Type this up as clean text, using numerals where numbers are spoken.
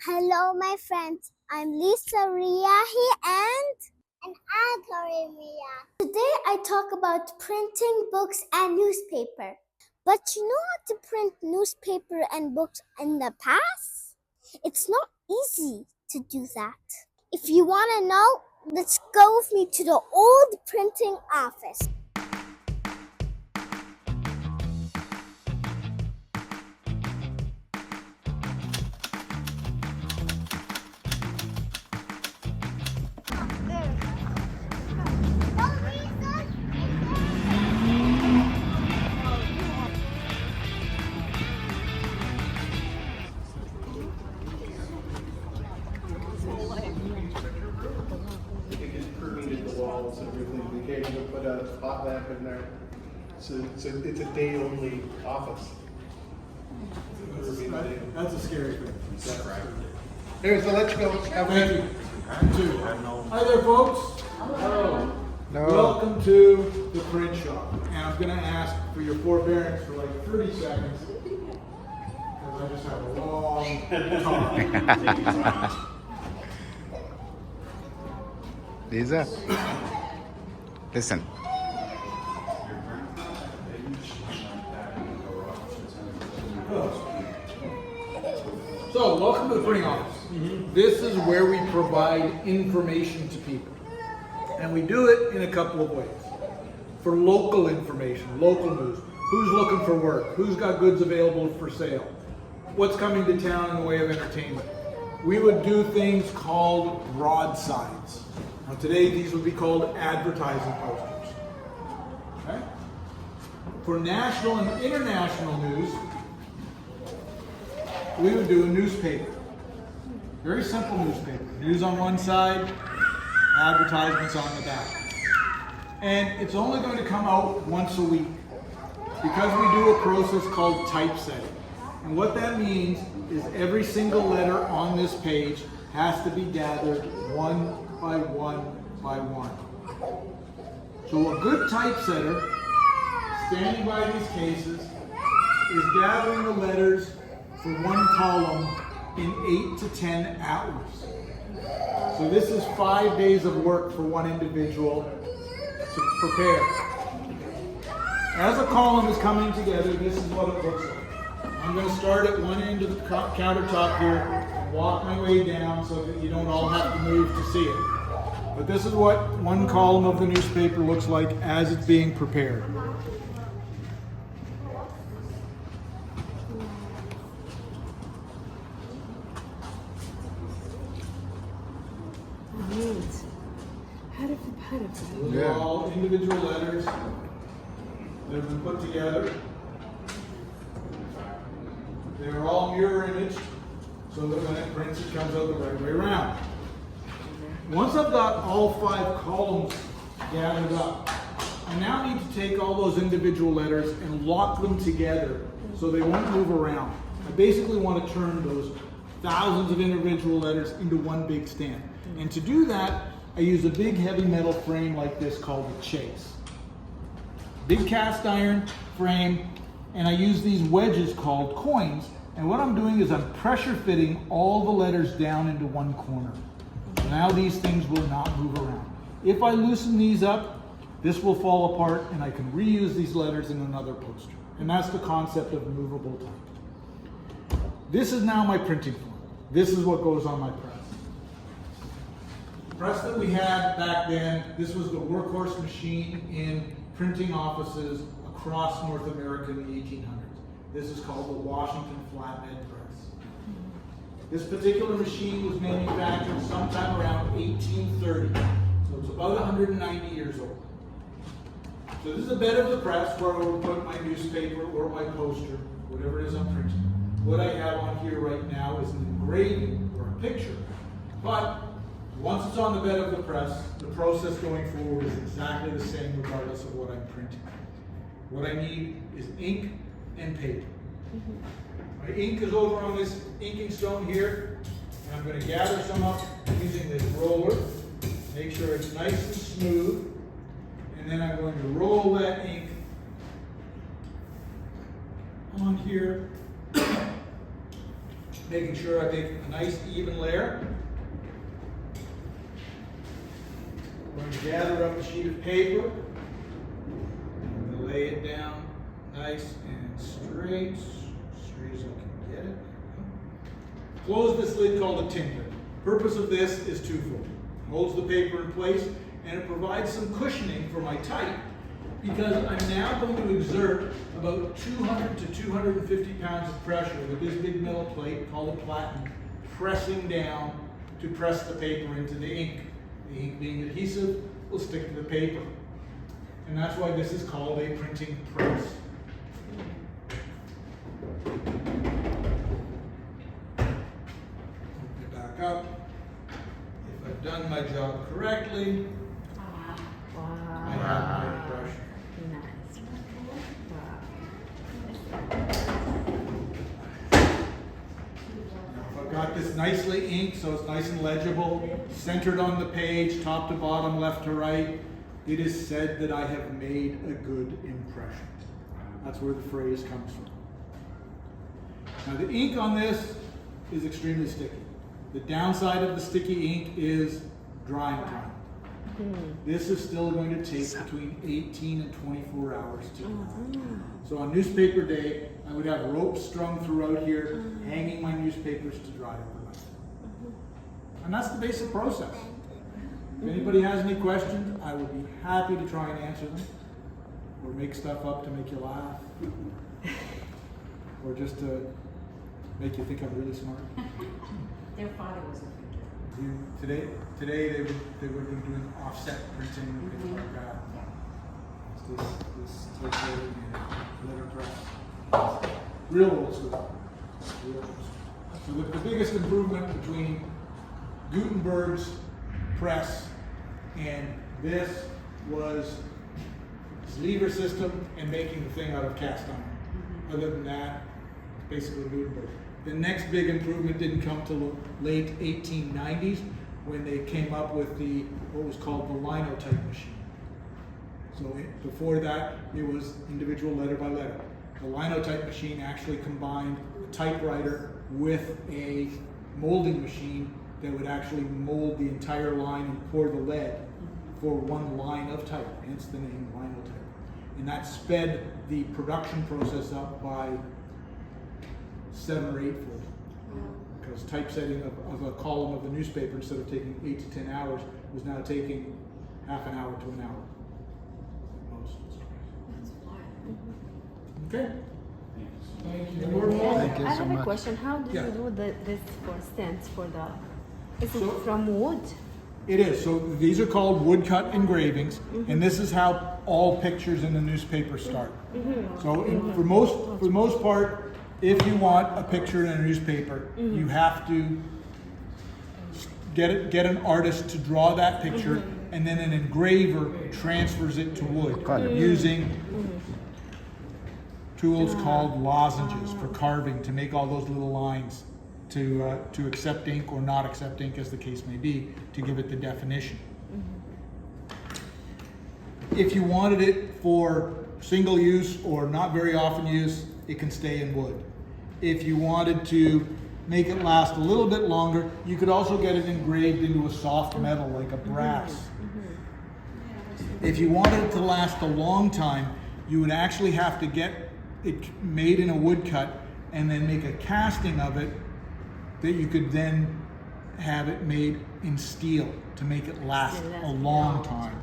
Hello, my friends. I'm Lisa Riahi and I'm Tori Mia. Today I talk about printing books and newspaper. But you know how to print newspaper and books in the past? It's not easy to do that. If you want to know, let's go with me to the old printing office. Walls and everything. They can't even put a hot lamp in there. So it's a day-only office. That's a scary thing. Here, so let's go. Thank you. Hi there, folks. Hello. No. Welcome to the print shop. And I'm going to ask for your forbearance for like 30 seconds. Because I just have a long talk. Lisa, listen. So, welcome to the printing office. This is where we provide information to people. And we do it in a couple of ways. For local information, local news. Who's looking for work? Who's got goods available for sale? What's coming to town in the way of entertainment? We would do things called broadsides. Now today these would be called advertising posters. Okay? For national and international news, we would do a newspaper. Very simple newspaper. News on one side, advertisements on the back. And it's only going to come out once a week because we do a process called typesetting. And what that means is every single letter on this page has to be gathered one by one by one. So a good typesetter, standing by these cases, is gathering the letters for one column in 8 to 10 hours. So this is 5 days of work for one individual to prepare. As a column is coming together, this is what it looks like. I'm going to start at one end of the countertop here and walk my way down so that you don't all have to move to see it. But this is what one column of the newspaper looks like as it's being prepared. Those are all individual letters that have been put together. They're all mirror imaged so that when it prints it comes out the right way around. Once I've got all 5 columns gathered up, I now need to take all those individual letters and lock them together so they won't move around. I basically want to turn those thousands of individual letters into one big stand. And to do that, I use a big heavy metal frame like this called the Chase. Big cast iron frame, and I use these wedges called coins. And what I'm doing is I'm pressure fitting all the letters down into one corner. So now these things will not move around. If I loosen these up, this will fall apart and I can reuse these letters in another poster. And that's the concept of movable type. This is now my printing form. This is what goes on my press. The press that we had back then, this was the workhorse machine in printing offices across North America in the 1800s. This is called the Washington Flatbed Press. This particular machine was manufactured sometime around 1830, so it's about 190 years old. So this is a bed of the press where I will put my newspaper or my poster, whatever it is I'm printing. What I have on here right now is an engraving or a picture, but once it's on the bed of the press, the process going forward is exactly the same regardless of what I'm printing. What I need is ink and paper. My ink is over on this inking stone here, and I'm going to gather some up using this roller, make sure it's nice and smooth, and then I'm going to roll that ink on here making sure I make a nice even layer. I'm going to gather up a sheet of paper. I'm going to lay it down nice and straight as I can get it. Close this lid called a tin lid. Purpose of this is twofold. It holds the paper in place and it provides some cushioning for my type, because I'm now going to exert about 200 to 250 pounds of pressure with this big metal plate called a platen, pressing down to press the paper into the ink. The ink being adhesive will stick to the paper. And that's why this is called a printing press. Open it back up. If I've done my job correctly, I have my impression. Nice. Now, if I've got this nicely inked so it's nice and legible, centered on the page, top to bottom, left to right, it is said that I have made a good impression. That's where the phrase comes from. Now the ink on this is extremely sticky. The downside of the sticky ink is drying time. This is still going to take between 18 and 24 hours to dry. So on newspaper day, I would have ropes strung throughout here, hanging my newspapers to dry overnight. And that's the basic process. If anybody has any questions, I would be happy to try and answer them, or make stuff up to make you laugh, or just to make you think I'm really smart. Their father was a printer. Today they would have been doing offset printing and things like that. This typesetting and letterpress. Real old school. Real old school. So the biggest improvement between Gutenberg's press and this was this lever system and making the thing out of cast iron. Other than that, basically Gutenberg. The next big improvement didn't come till the late 1890s when they came up with what was called the linotype machine. So before that, it was individual letter by letter. The linotype machine actually combined a typewriter with a molding machine that would actually mold the entire line and pour the lead for one line of type, hence the name linotype. And that sped the production process up by 7 or 8-fold. Because typesetting of a column of the newspaper, instead of taking 8 to 10 hours, was now taking half an hour to an hour. Most. Okay. Thank you. Thank you I so have a much. question. How do Yeah. you do this for stamps for the? Is it So- from wood? It is. So these are called woodcut engravings, and this is how all pictures in the newspaper start. So for most part, if you want a picture in a newspaper, you have to get an artist to draw that picture, and then an engraver transfers it to wood using tools called lozenges for carving to make all those little lines to accept ink or not accept ink, as the case may be, to give it the definition. If you wanted it for single use or not very often use, it can stay in wood. If you wanted to make it last a little bit longer, you could also get it engraved into a soft metal like a brass. If you wanted it to last a long time, you would actually have to get it made in a woodcut and then make a casting of it that you could then have it made in steel to make it last a long time.